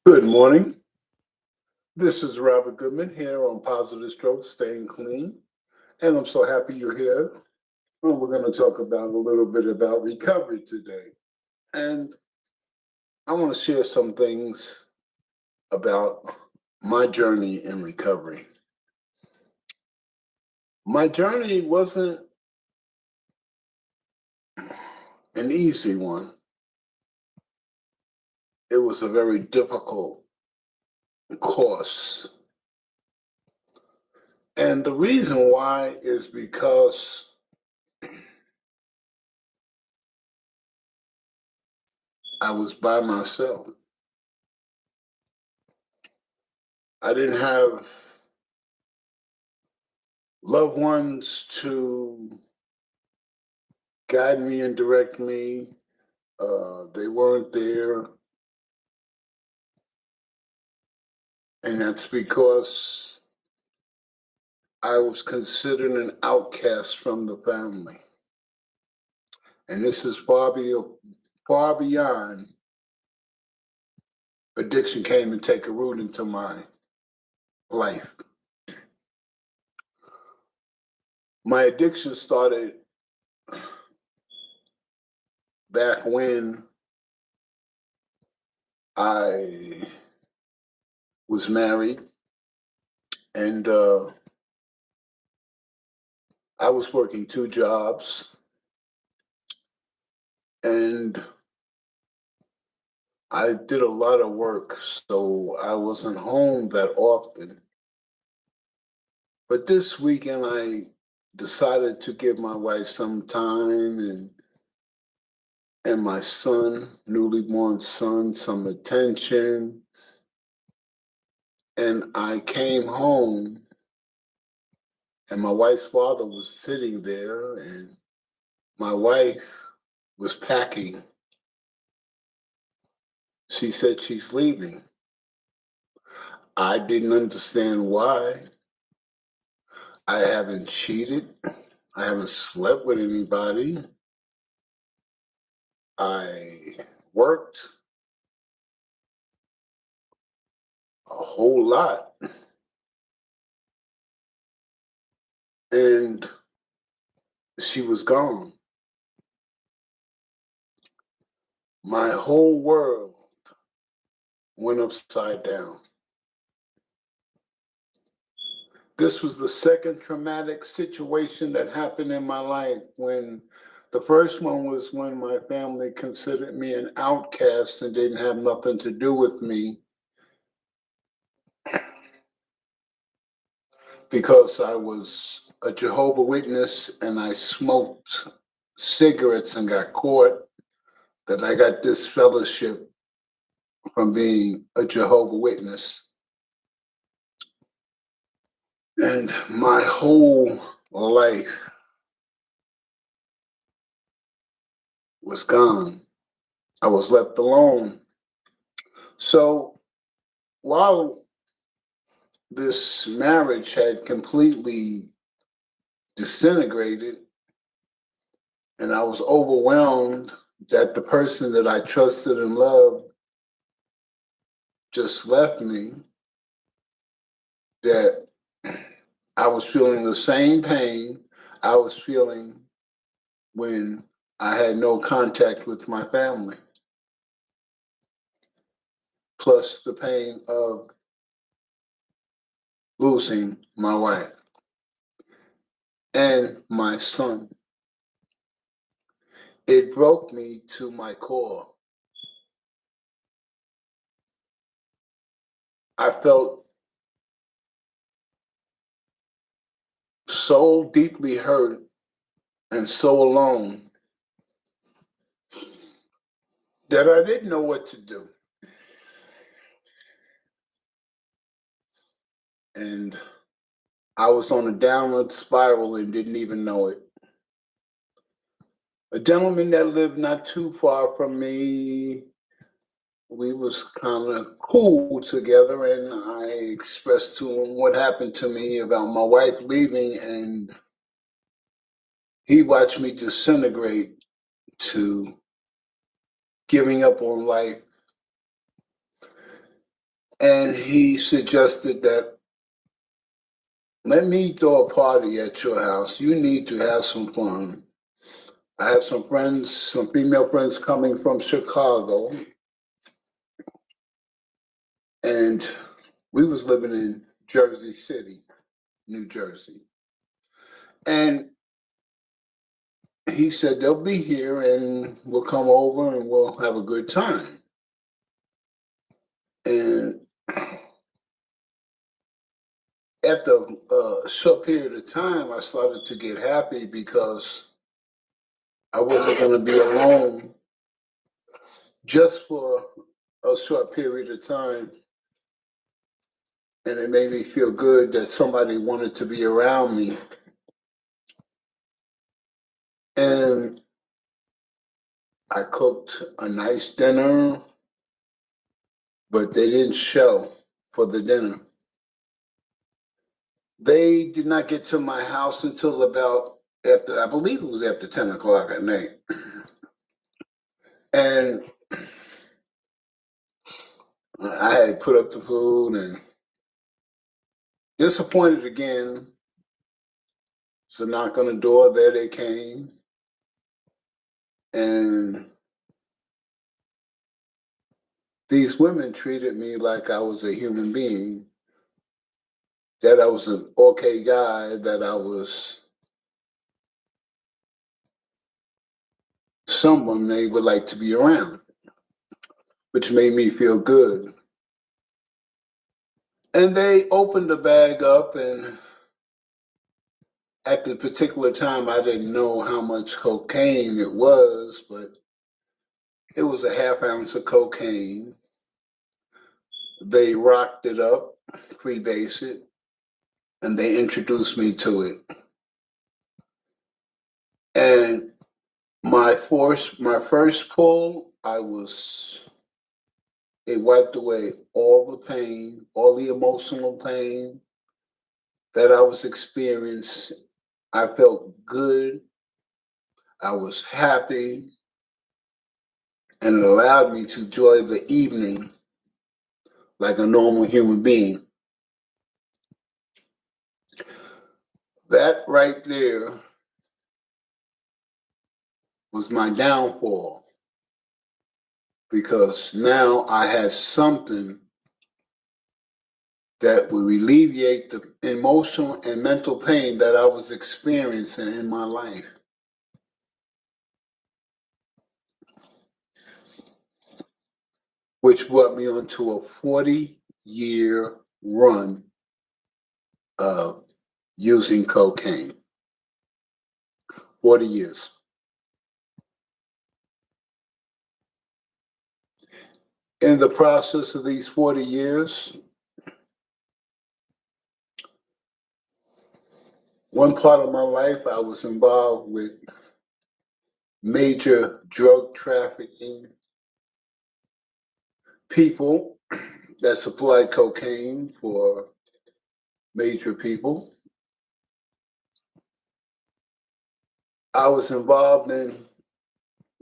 Good morning. This is Robert Goodman here on Positive Stroke, Staying Clean. And I'm so happy you're here. And we're going to talk about a little bit about recovery today. And I want to share some things about my journey in recovery. My journey wasn't an easy one, it was a very difficult course. And the reason why is because I was by myself. I didn't have loved ones to guide me and direct me. They weren't there. And that's because I was considered an outcast from the family. And this is far beyond addiction came and take a root into my life. My addiction started back when I was married and I was working two jobs and I did a lot of work, so I wasn't home that often. But this weekend, I decided to give my wife some time and my son, newly born son, some attention. And I came home, and my wife's father was sitting there, and my wife was packing. She said she's leaving. I didn't understand why. I haven't cheated. I haven't slept with anybody. I worked a whole lot. And she was gone. My whole world went upside down. This was the second traumatic situation that happened in my life. When the first one was when my family considered me an outcast and didn't have nothing to do with me because I was a Jehovah Witness and I smoked cigarettes and got caught, that I got disfellowship from being a Jehovah Witness. And my whole life was gone. I was left alone. So while this marriage had completely disintegrated and I was overwhelmed that the person that I trusted and loved just left me, that I was feeling the same pain I was feeling when I had no contact with my family, plus the pain of losing my wife and my son. It broke me to my core. I felt so deeply hurt and so alone that I didn't know what to do. And I was on a downward spiral and didn't even know it. A gentleman that lived not too far from me, we was kind of cool together, and I expressed to him what happened to me about my wife leaving, and he watched me disintegrate to giving up on life. And he suggested that let me throw a party at your house. You need to have some fun. I have some friends, some female friends coming from Chicago, and we was living in Jersey City, New Jersey. And he said they'll be here and we'll come over and we'll have a good time. And after a short period of time, I started to get happy because I wasn't going to be alone just for a short period of time. And it made me feel good that somebody wanted to be around me. And I cooked a nice dinner, but they didn't show for the dinner. They did not get to my house until about after, I believe it was after 10 o'clock at night. And I had put up the food and disappointed again. So knock on the door, there they came. And these women treated me like I was a human being, that I was an okay guy, that I was someone they would like to be around, which made me feel good. And they opened the bag up, and at the particular time, I didn't know how much cocaine it was, but it was a half ounce of cocaine. They rocked it up, freebase it, and they introduced me to it. And my first pull, it wiped away all the pain, all the emotional pain that I was experiencing. I felt good. I was happy. And it allowed me to enjoy the evening like a normal human being. That right there was my downfall, because now I had something that would alleviate the emotional and mental pain that I was experiencing in my life. Which brought me onto a 40-year run of using cocaine. 40 years. In the process of these 40 years, one part of my life I was involved with major drug trafficking, people that supplied cocaine for major people. I was involved in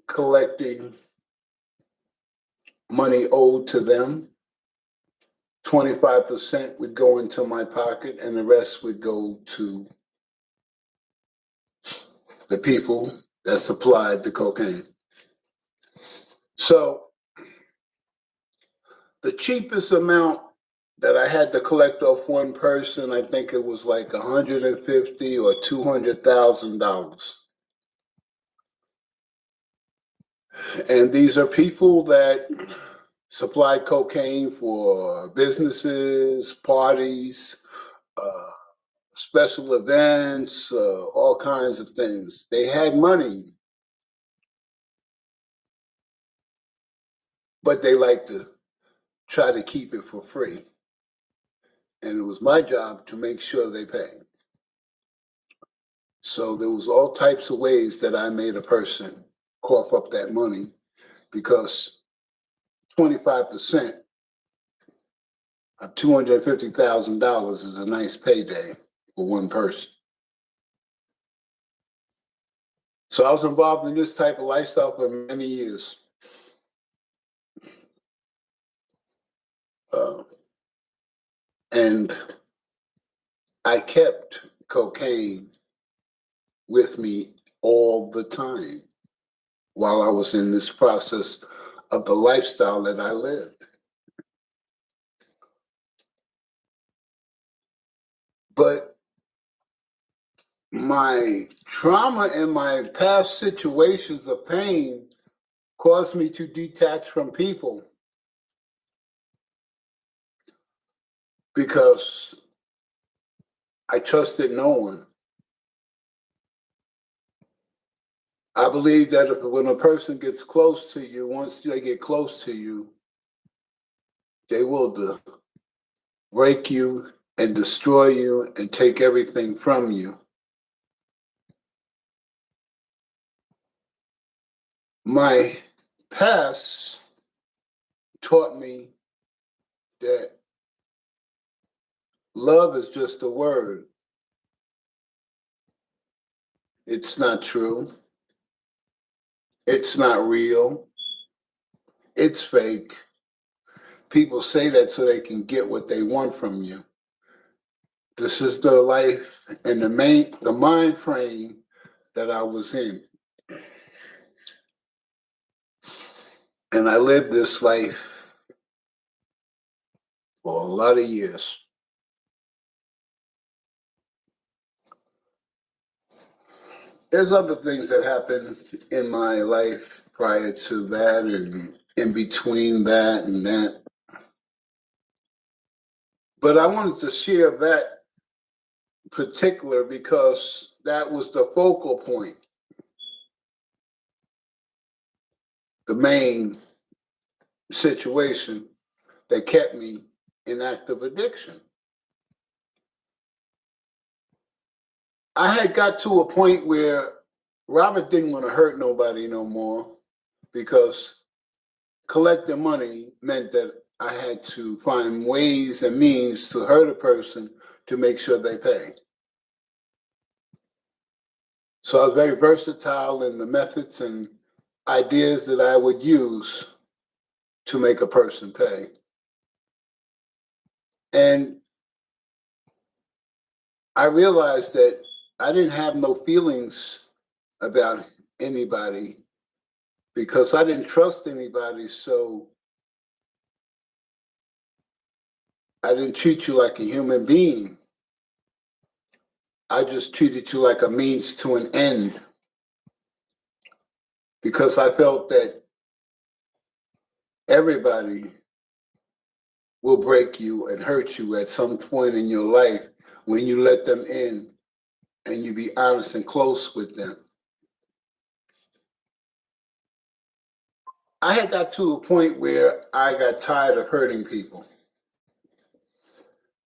collecting money owed to them. 25% would go into my pocket and the rest would go to the people that supplied the cocaine. So the cheapest amount that I had to collect off one person, I think it was like $150,000 or $200,000. And these are people that supply cocaine for businesses, parties, special events, all kinds of things. They had money, but they like to try to keep it for free. And it was my job to make sure they paid. So there was all types of ways that I made a person cough up that money, because 25% of $250,000 is a nice payday for one person. So I was involved in this type of lifestyle for many years. And I kept cocaine with me all the time while I was in this process of the lifestyle that I lived. But my trauma and my past situations of pain caused me to detach from people because I trusted no one. I believe that when a person gets close to you, once they get close to you, they will break you and destroy you and take everything from you. My past taught me that love is just a word. It's not true. It's not real. It's fake. People say that so they can get what they want from you. This is the life and the mind frame that I was in. And I lived this life for a lot of years. There's other things that happened in my life prior to that and in between that and that. But I wanted to share that particular because that was the focal point, the main situation that kept me in active addiction. I had got to a point where Robert didn't want to hurt nobody no more because collecting money meant that I had to find ways and means to hurt a person to make sure they pay. So I was very versatile in the methods and ideas that I would use to make a person pay. And I realized that I didn't have no feelings about anybody because I didn't trust anybody, so I didn't treat you like a human being. I just treated you like a means to an end because I felt that everybody will break you and hurt you at some point in your life when you let them in and you be honest and close with them. I had got to a point where I got tired of hurting people.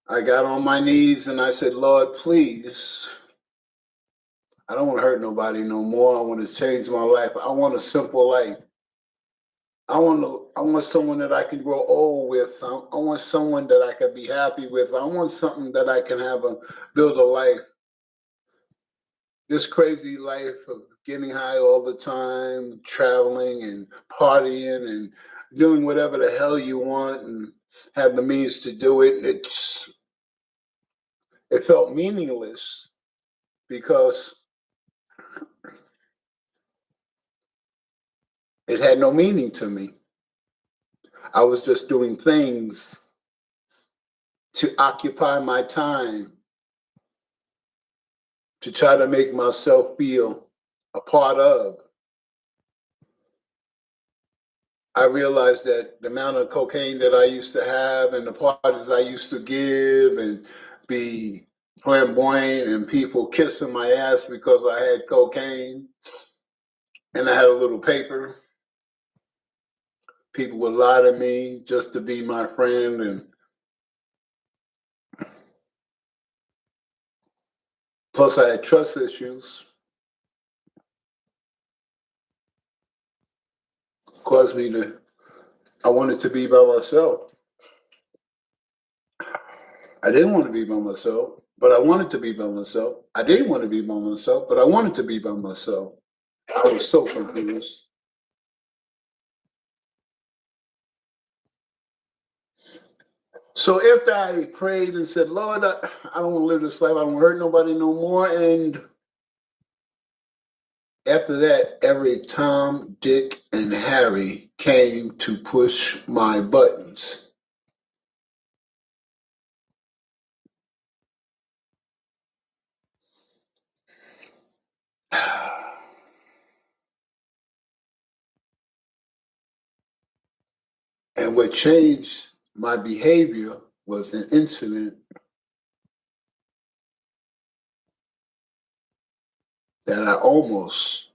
I got on my knees and I said, Lord, please, I don't want to hurt nobody no more. I want to change my life. I want a simple life. I want someone that I can grow old with. I want someone that I can be happy with. I want something that I can build a life. This crazy life of getting high all the time, traveling and partying and doing whatever the hell you want and have the means to do it. It felt meaningless because it had no meaning to me. I was just doing things to occupy my time, to try to make myself feel a part of. I realized that the amount of cocaine that I used to have and the parties I used to give and be flamboyant and people kissing my ass because I had cocaine and I had a little paper. People would lie to me just to be my friend, and plus I had trust issues. Caused me I wanted to be by myself. I didn't want to be by myself, but I wanted to be by myself. I didn't want to be by myself, but I wanted to be by myself. I was so confused. So after I prayed and said, Lord, I don't want to live this life. I don't hurt nobody no more. And after that, every Tom, Dick, and Harry came to push my buttons. And what changed my behavior was an incident that I almost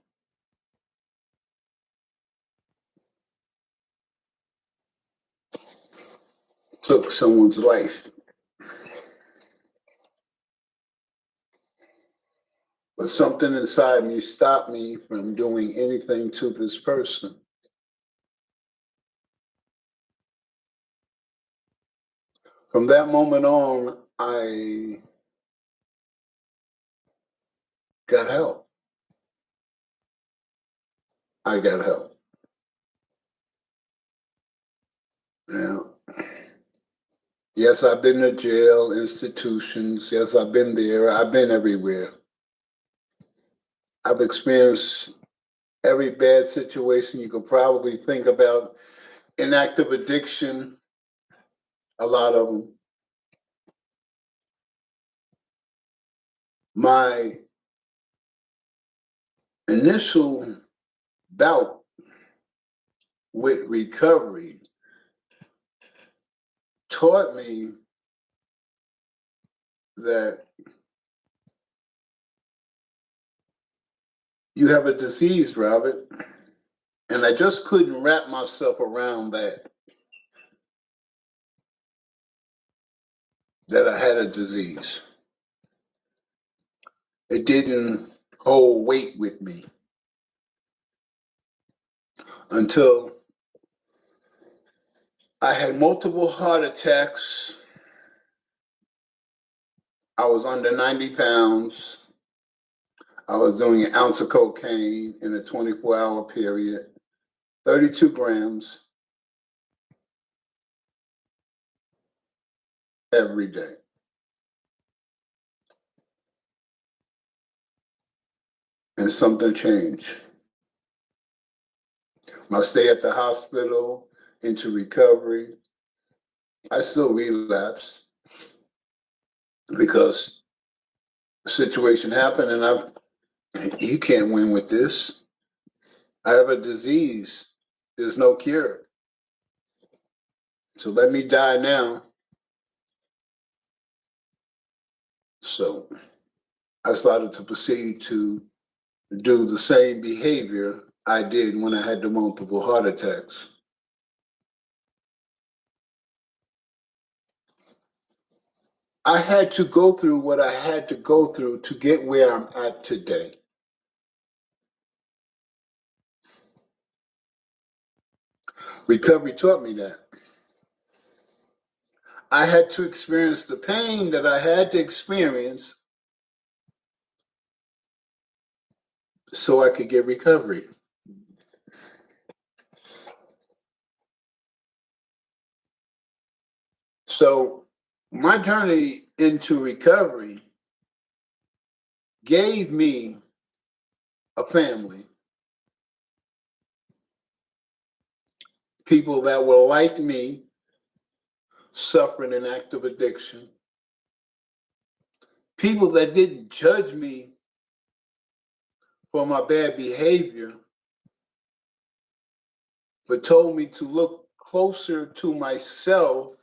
took someone's life. But something inside me stopped me from doing anything to this person. From that moment on, I got help. I got help. Now, yes, I've been to jail, institutions. Yes, I've been there. I've been everywhere. I've experienced every bad situation you could probably think about. Inactive addiction, a lot of them. My initial bout with recovery taught me that you have a disease, Robert. And I just couldn't wrap myself around that I had a disease. It didn't hold weight with me until I had multiple heart attacks. I was under 90 pounds. I was doing an ounce of cocaine in a 24-hour period, 32 grams every day. And something changed. My stay at the hospital, into recovery, I still relapsed because the situation happened and you can't win with this. I have a disease. There's no cure. So let me die now. So I started to proceed to do the same behavior I did when I had the multiple heart attacks. I had to go through what I had to go through to get where I'm at today. Recovery taught me that. I had to experience the pain that I had to experience so I could get recovery. So my journey into recovery gave me a family, people that were like me, suffering an active addiction, people that didn't judge me for my bad behavior, but told me to look closer to myself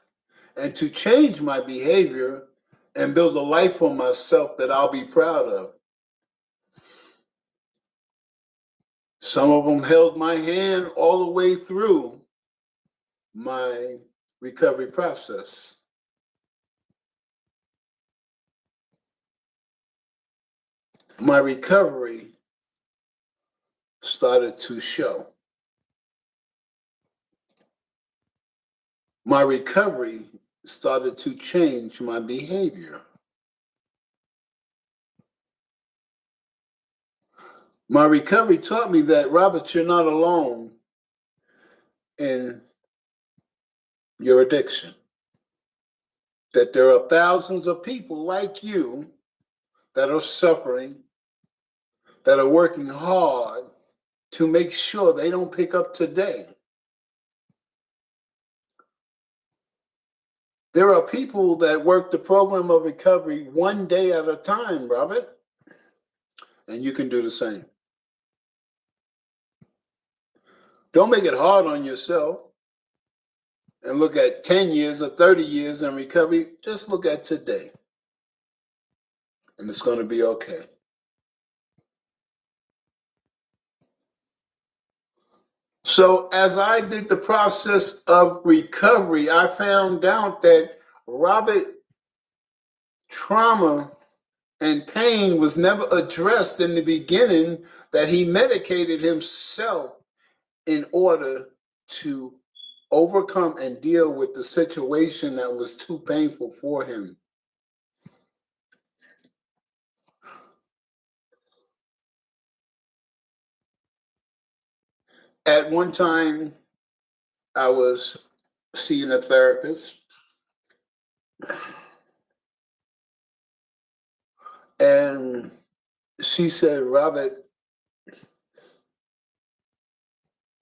and to change my behavior and build a life for myself that I'll be proud of. Some of them held my hand all the way through my recovery process. My recovery started to show. My recovery started to change my behavior. My recovery taught me that, Robert, you're not alone in your addiction. that there are thousands of people like you that are suffering, that are working hard to make sure they don't pick up today. There are people that work the program of recovery one day at a time, Robert, and you can do the same. Don't make it hard on yourself and look at 10 years or 30 years in recovery. Just look at today, and it's going to be okay. So as I did the process of recovery, I found out that Robert, trauma and pain was never addressed in the beginning, that he medicated himself in order to overcome and deal with the situation that was too painful for him. At one time, I was seeing a therapist, and she said, Robert,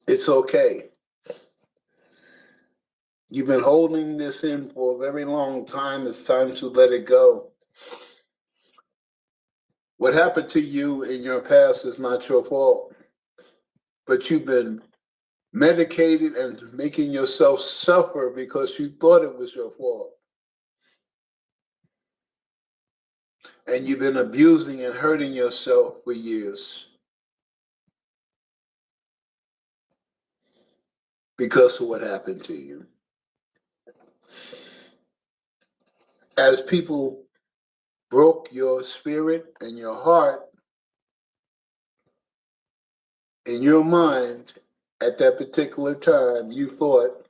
it's okay. You've been holding this in for a very long time. It's time to let it go. What happened to you in your past is not your fault, but you've been medicated and making yourself suffer because you thought it was your fault. And you've been abusing and hurting yourself for years because of what happened to you. As people broke your spirit and your heart and your mind at that particular time, you thought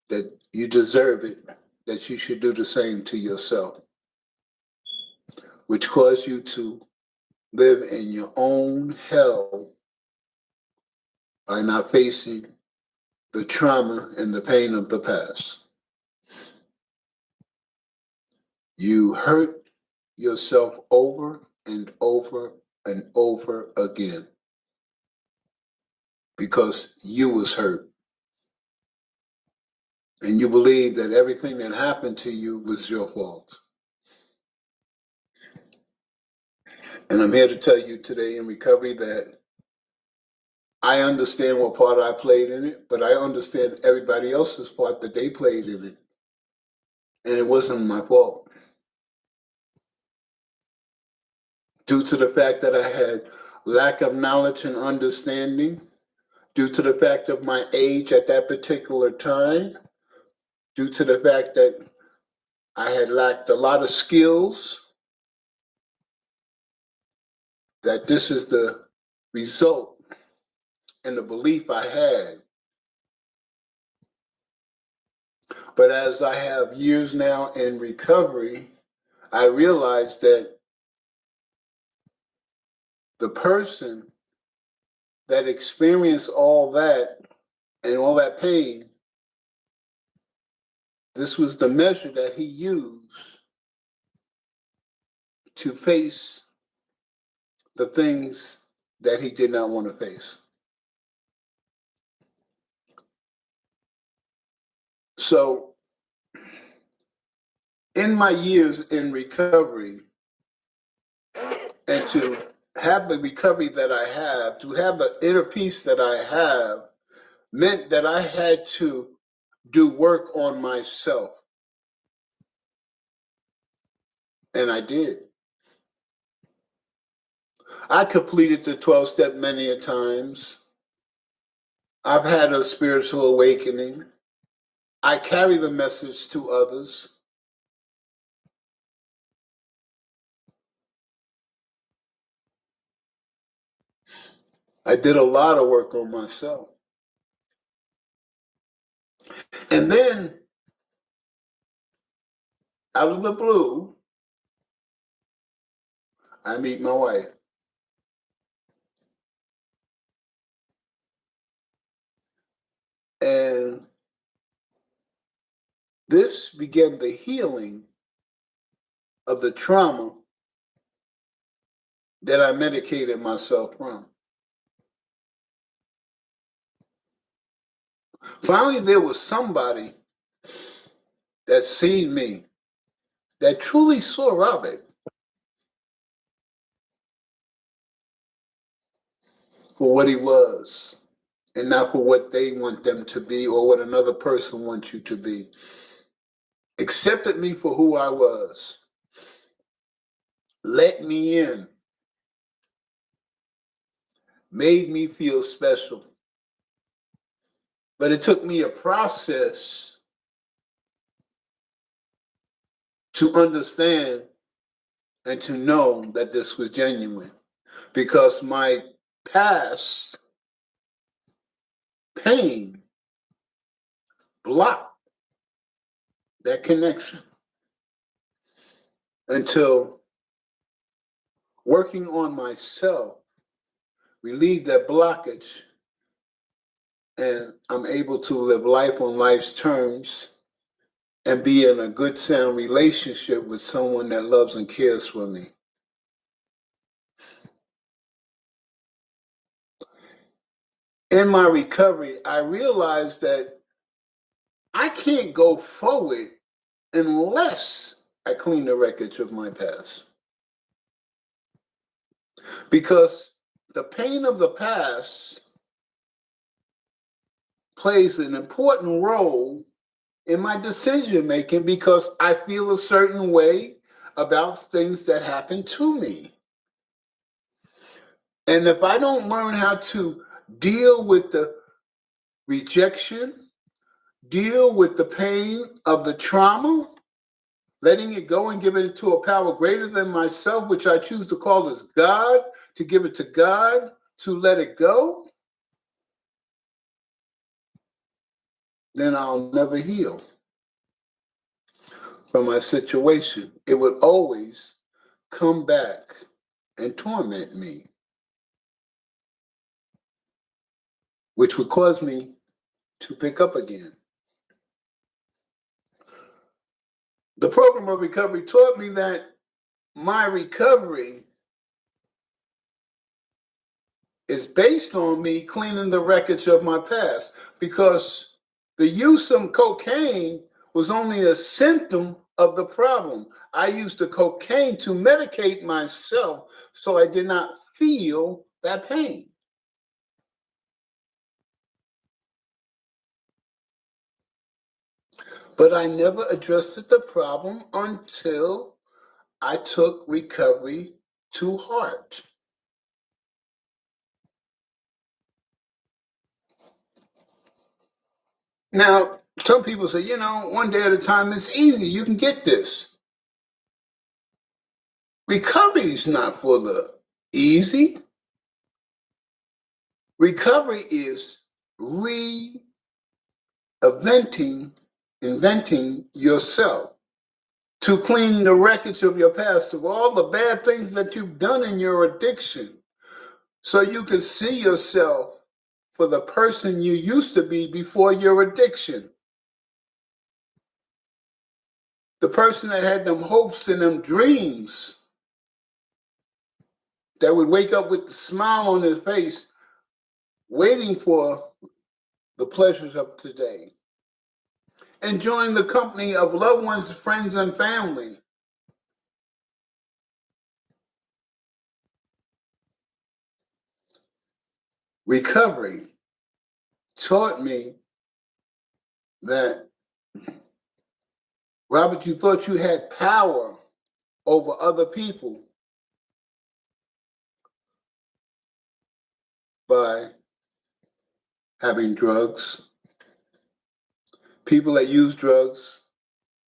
that you deserve it, that you should do the same to yourself, which caused you to live in your own hell by not facing the trauma and the pain of the past. You hurt yourself over and over and over again because you was hurt. And you believe that everything that happened to you was your fault. And I'm here to tell you today in recovery that I understand what part I played in it, but I understand everybody else's part that they played in it. And it wasn't my fault. Due to the fact that I had lack of knowledge and understanding, due to the fact of my age at that particular time, due to the fact that I had lacked a lot of skills, that this is the result and the belief I had. But as I have years now in recovery, I realized that the person that experienced all that and all that pain, this was the measure that he used to face the things that he did not want to face. So, in my years in recovery, and to have the recovery that I have, to have the inner peace that I have, meant that I had to do work on myself. And I did. I completed the 12-step many a times. I've had a spiritual awakening. I carry the message to others. I did a lot of work on myself. And then, out of the blue, I meet my wife. And This began the healing of the trauma that I medicated myself from. Finally, there was somebody that seen me, that truly saw Robert for what he was, and not for what they want them to be or what another person wants you to be. Accepted me for who I was. Let me in. Made me feel special. But it took me a process to understand and to know that this was genuine, because my past pain blocked that connection until working on myself relieved that blockage, and I'm able to live life on life's terms and be in a good, sound relationship with someone that loves and cares for me. In my recovery, I realized that I can't go forward unless I clean the wreckage of my past. Because the pain of the past plays an important role in my decision making, because I feel a certain way about things that happen to me. And if I don't learn how to deal with the rejection, deal with the pain of the trauma, letting it go and giving it to a power greater than myself, which I choose to call as God, to give it to God, to let it go, then I'll never heal from my situation. It would always come back and torment me, which would cause me to pick up again. The program of recovery taught me that my recovery is based on me cleaning the wreckage of my past, because the use of cocaine was only a symptom of the problem. I used the cocaine to medicate myself so I did not feel that pain. But I never addressed the problem until I took recovery to heart. Now, some people say, one day at a time, it's easy. You can get this. Recovery is not for the easy. Recovery is inventing yourself, to clean the wreckage of your past, of all the bad things that you've done in your addiction, so you can see yourself for the person you used to be before your addiction. The person that had them hopes and them dreams, that would wake up with the smile on their face, waiting for the pleasures of today. Enjoying the company of loved ones, friends, and family. Recovery taught me that, Robert, you thought you had power over other people by having drugs. People that use drugs,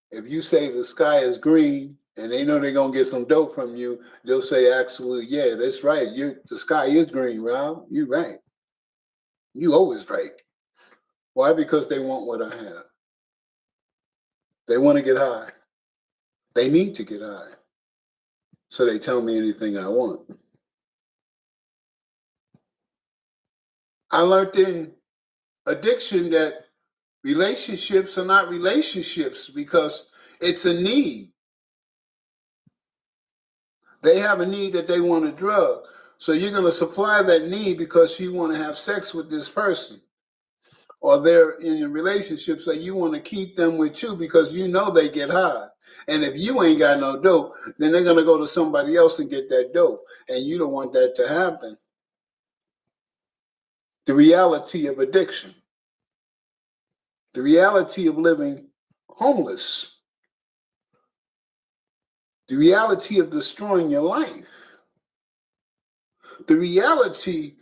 if you say the sky is green and they know they're going to get some dope from you, they'll say, absolutely, yeah, that's right. The sky is green, Rob. You're right. You always right. Why? Because they want what I have. They want to get high. They need to get high. So they tell me anything I want. I learned in addiction that Relationships are not relationships because it's a need. They have a need that they want a drug. So you're going to supply that need because you want to have sex with this person. Or they're in relationships that you want to keep them with you because you know they get high. And if you ain't got no dope, then they're going to go to somebody else and get that dope. And you don't want that to happen. The reality of addiction. The reality of living homeless. The reality of destroying your life. The reality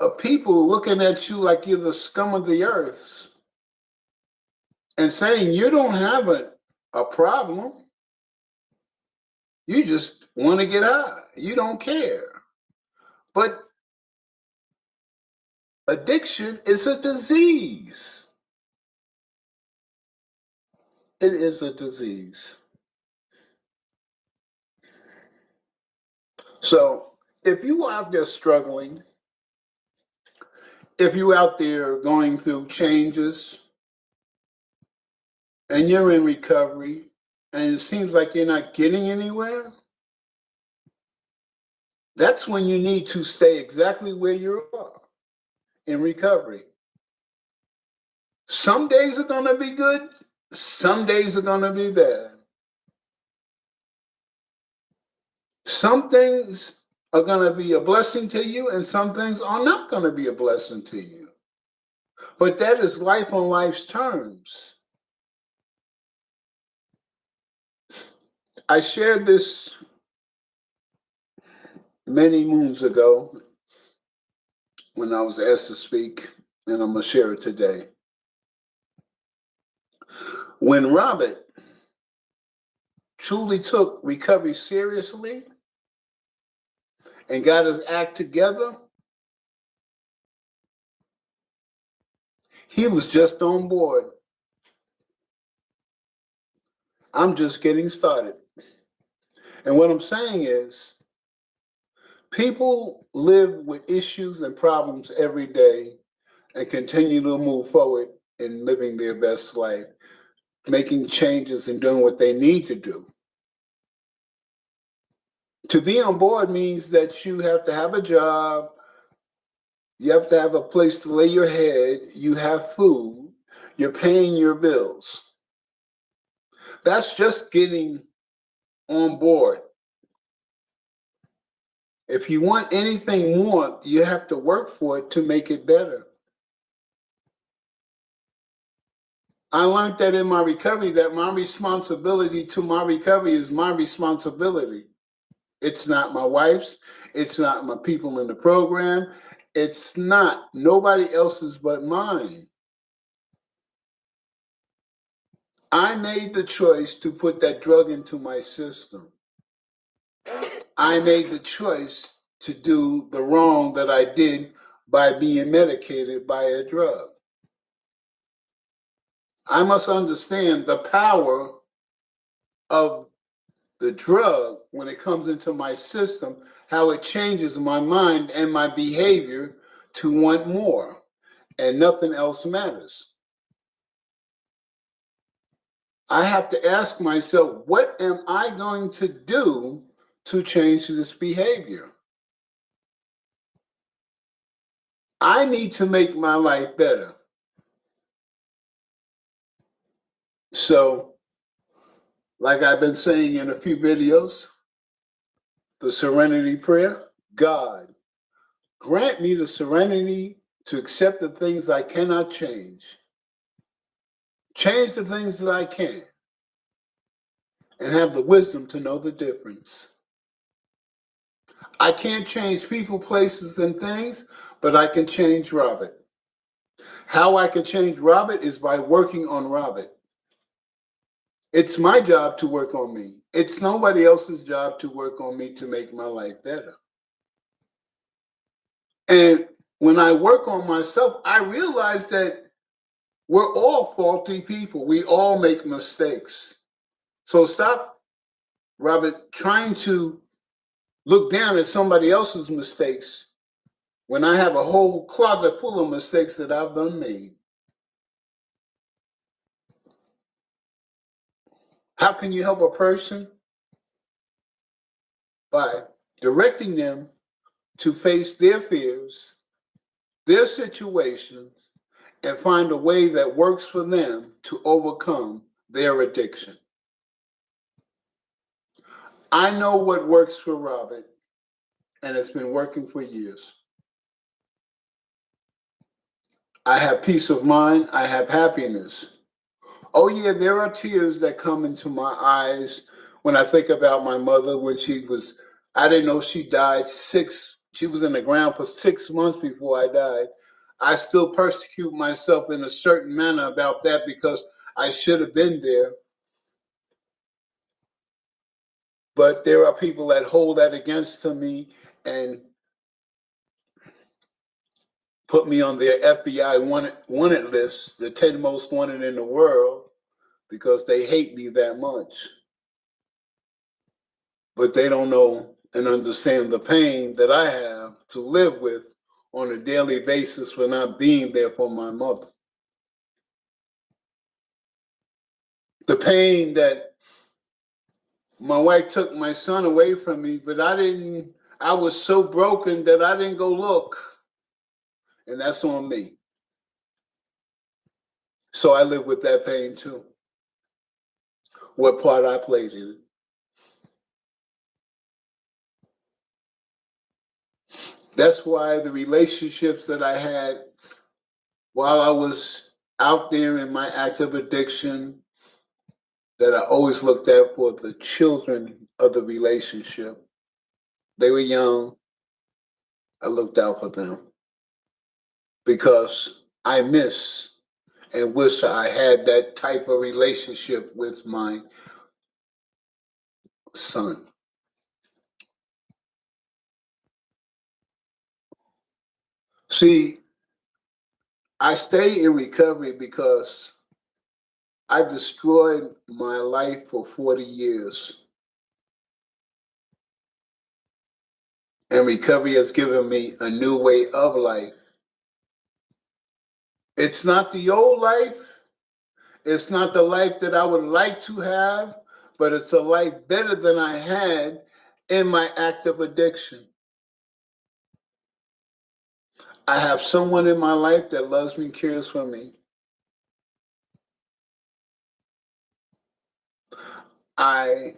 of people looking at you like you're the scum of the earth and saying you don't have a problem. You just want to get high. You don't care. But addiction is a disease. It is a disease. So if you out there struggling, if you out there going through changes and you're in recovery and it seems like you're not getting anywhere, that's when you need to stay exactly where you are in recovery. Some days are going to be good. Some days are going to be bad. Some things are going to be a blessing to you and some things are not going to be a blessing to you. But that is life on life's terms. I shared this many moons ago when I was asked to speak, and I'm going to share it today. When Robert truly took recovery seriously and got his act together, he was just on board. I'm just getting started. And what I'm saying is, people live with issues and problems every day and continue to move forward in living their best life, making changes and doing what they need to do. To be on board means that you have to have a job, you have to have a place to lay your head, you have food, you're paying your bills. That's just getting on board. If you want anything more, you have to work for it to make it better. I learned that in my recovery, that my responsibility to my recovery is my responsibility. It's not my wife's. It's not my people in the program. It's not nobody else's but mine. I made the choice to put that drug into my system. I made the choice to do the wrong that I did by being medicated by a drug. I must understand the power of the drug when it comes into my system, how it changes my mind and my behavior to want more, and nothing else matters. I have to ask myself, what am I going to do to change this behavior? I need to make my life better. So, like I've been saying in a few videos, the serenity prayer, God, grant me the serenity to accept the things I cannot change. Change the things that I can. And have the wisdom to know the difference. I can't change people, places, and things, but I can change Robert. How I can change Robert is by working on Robert. It's my job to work on me. It's nobody else's job to work on me to make my life better. And when I work on myself, I realize that we're all faulty people. We all make mistakes. So stop, Robert, trying to look down at somebody else's mistakes when I have a whole closet full of mistakes that I've done made. How can you help a person? By directing them to face their fears, their situations, and find a way that works for them to overcome their addiction. I know what works for Robert, and it's been working for years. I have peace of mind. I have happiness. Oh, yeah, there are tears that come into my eyes when I think about my mother when I didn't know she died she was in the ground for 6 months before I died. I still persecute myself in a certain manner about that because I should have been there. But there are people that hold that against me and put me on their FBI wanted list, the 10 most wanted in the world, because they hate me that much. But they don't know and understand the pain that I have to live with on a daily basis for not being there for my mother. The pain that my wife took my son away from me, but I was so broken that I didn't go look. And that's on me. So I live with that pain too. What part I played in it. That's why the relationships that I had while I was out there in my active addiction, that I always looked at for the children of the relationship. They were young. I looked out for them because I miss and wish I had that type of relationship with my son. See, I stay in recovery because I destroyed my life for 40 years. And recovery has given me a new way of life. It's not the old life. It's not the life that I would like to have, but it's a life better than I had in my active addiction. I have someone in my life that loves me, cares for me. I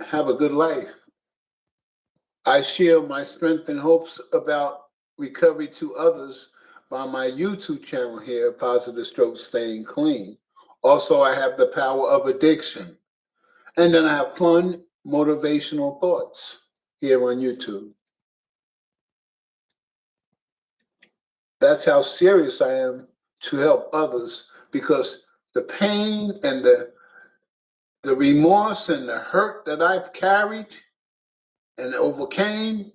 have a good life. I share my strength and hopes about recovery to others by my YouTube channel here, Positive Stroke Staying Clean. Also, I have the power of addiction. And then I have fun, motivational thoughts here on YouTube. That's how serious I am to help others, because the pain and the remorse and the hurt that I've carried and overcame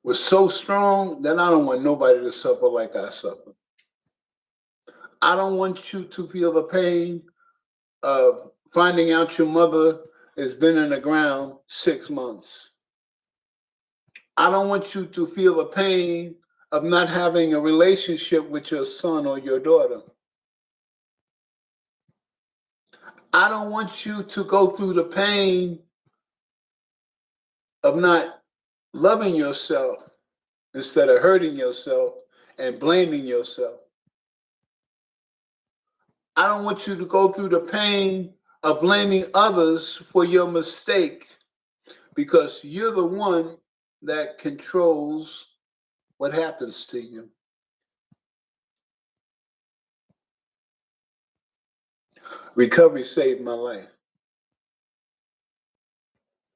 was so strong that I don't want nobody to suffer like I suffered. I don't want you to feel the pain of finding out your mother has been in the ground 6 months. I don't want you to feel the pain of not having a relationship with your son or your daughter. I don't want you to go through the pain of not loving yourself instead of hurting yourself and blaming yourself. I don't want you to go through the pain of blaming others for your mistake, because you're the one that controls what happens to you. Recovery saved my life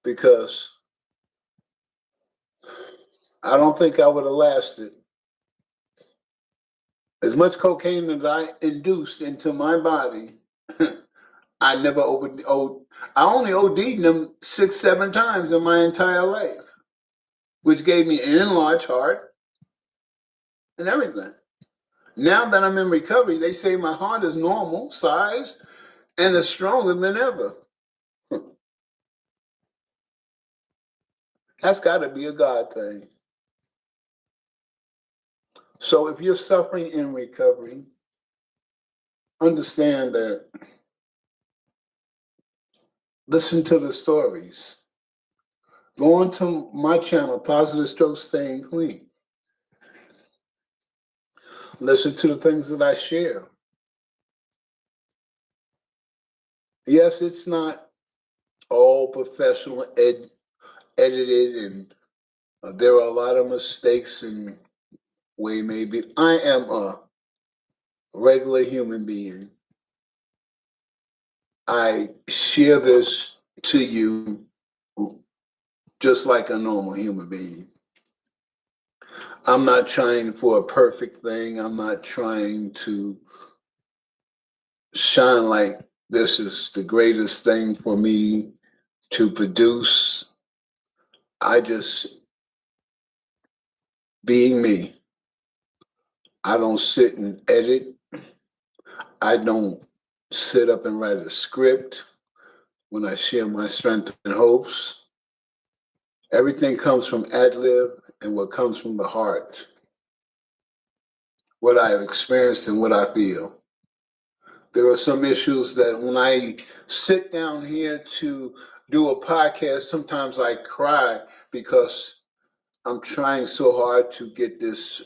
because I don't think I would have lasted. As much cocaine as I induced into my body, I never I only OD'd them 6, 7 times in my entire life, which gave me an enlarged heart and everything. Now that I'm in recovery, they say my heart is normal size and is stronger than ever. That's got to be a God thing. So if you're suffering in recovery, understand that Listen to the stories. Go on to my channel, Positive Stroke Staying Clean. Listen to the things that I share. Yes, it's not all professional edited, and there are a lot of mistakes and way maybe. I am a regular human being. I share this to you just like a normal human being. I'm not trying for a perfect thing. I'm not trying to shine like this is the greatest thing for me to produce. I just being me. I don't sit and edit. I don't sit up and write a script when I share my strength and hopes. Everything comes from ad lib and what comes from the heart, what I have experienced and what I feel. There are some issues that when I sit down here to do a podcast, sometimes I cry because I'm trying so hard to get this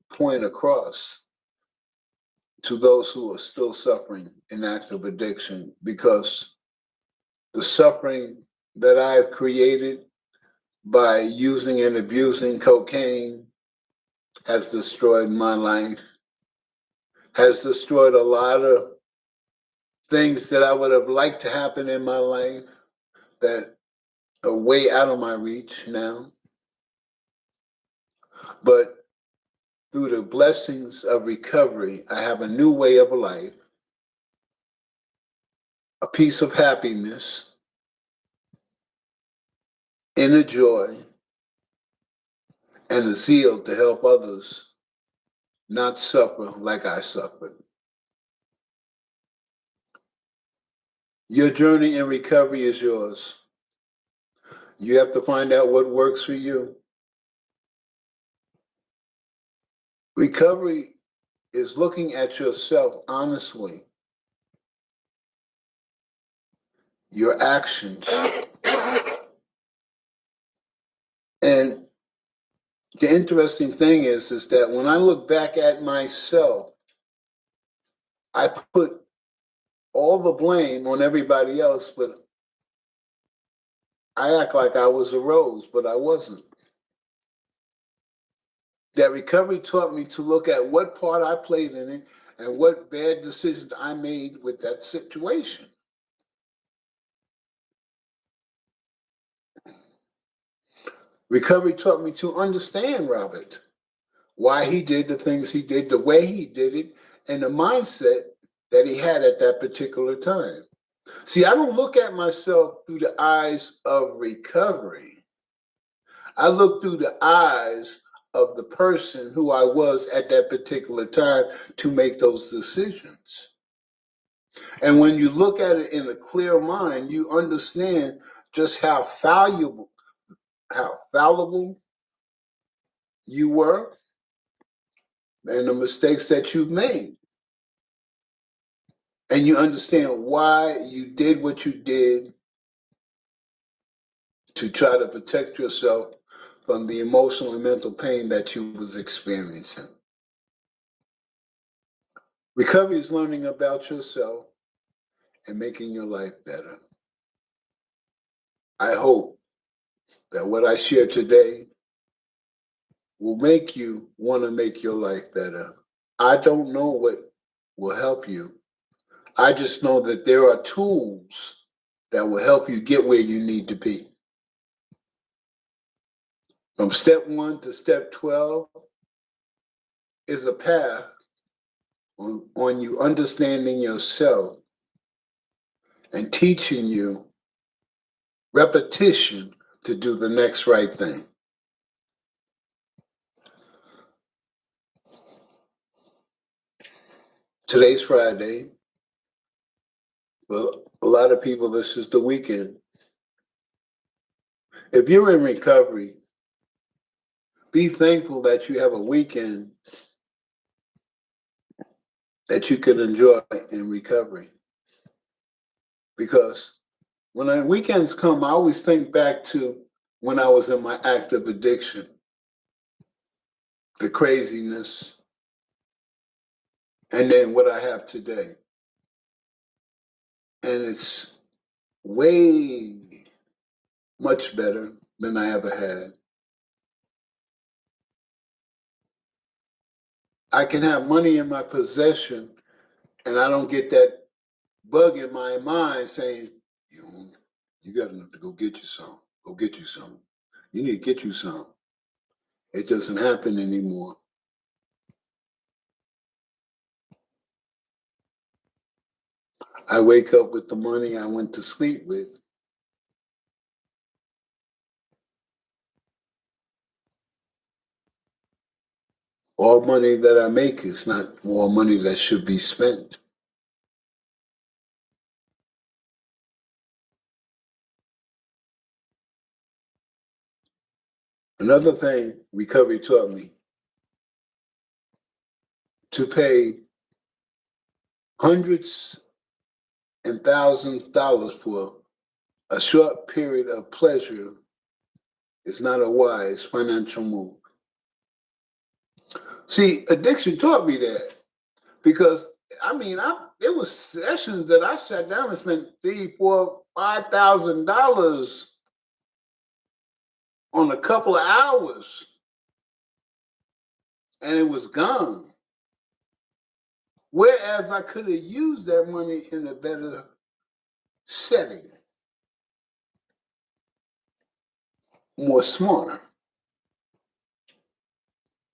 point across to those who are still suffering in active addiction, because the suffering that I've created by using and abusing cocaine has destroyed my life, has destroyed a lot of things that I would have liked to happen in my life that are way out of my reach now. But through the blessings of recovery, I have a new way of life, a piece of happiness, inner joy, and a zeal to help others not suffer like I suffered. Your journey in recovery is yours. You have to find out what works for you. Recovery is looking at yourself honestly, your actions. And the interesting thing is that when I look back at myself, I put all the blame on everybody else, but I act like I was a rose, but I wasn't. That recovery taught me to look at what part I played in it and what bad decisions I made with that situation. Recovery taught me to understand Robert, why he did the things he did, the way he did it, and the mindset that he had at that particular time. See, I don't look at myself through the eyes of recovery. I look through the eyes of the person who I was at that particular time to make those decisions. And when you look at it in a clear mind, you understand just how fallible you were and the mistakes that you've made. And you understand why you did what you did to try to protect yourself from the emotional and mental pain that you was experiencing. Recovery is learning about yourself and making your life better. I hope that what I share today will make you want to make your life better. I don't know what will help you. I just know that there are tools that will help you get where you need to be. From step 1 to step 12 is a path on you understanding yourself and teaching you repetition to do the next right thing. Today's Friday. Well, a lot of people, this is the weekend. If you're in recovery, be thankful that you have a weekend that you can enjoy in recovery. Because When the weekends come, I always think back to when I was in my active addiction, the craziness, and then what I have today. And it's way much better than I ever had. I can have money in my possession and I don't get that bug in my mind saying, you got enough to go get you some. Go get you some. You need to get you some. It doesn't happen anymore. I wake up with the money I went to sleep with. All money that I make is not more money that should be spent. Another thing recovery taught me, to pay hundreds and thousands of dollars for a short period of pleasure is not a wise financial move. See, addiction taught me that because it was sessions that I sat down and spent $3, $4, $5,000 on a couple of hours, and it was gone. Whereas I could have used that money in a better setting, more smarter.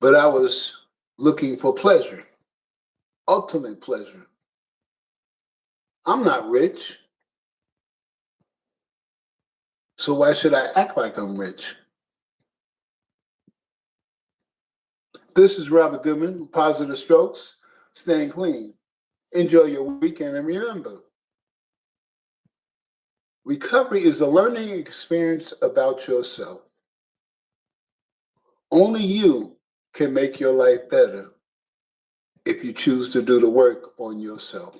But I was looking for pleasure, ultimate pleasure. I'm not rich, so why should I act like I'm rich? This is Robert Goodman, Positive Strokes, staying clean. Enjoy your weekend, and remember, recovery is a learning experience about yourself. Only you can make your life better if you choose to do the work on yourself.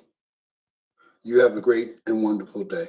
You have a great and wonderful day.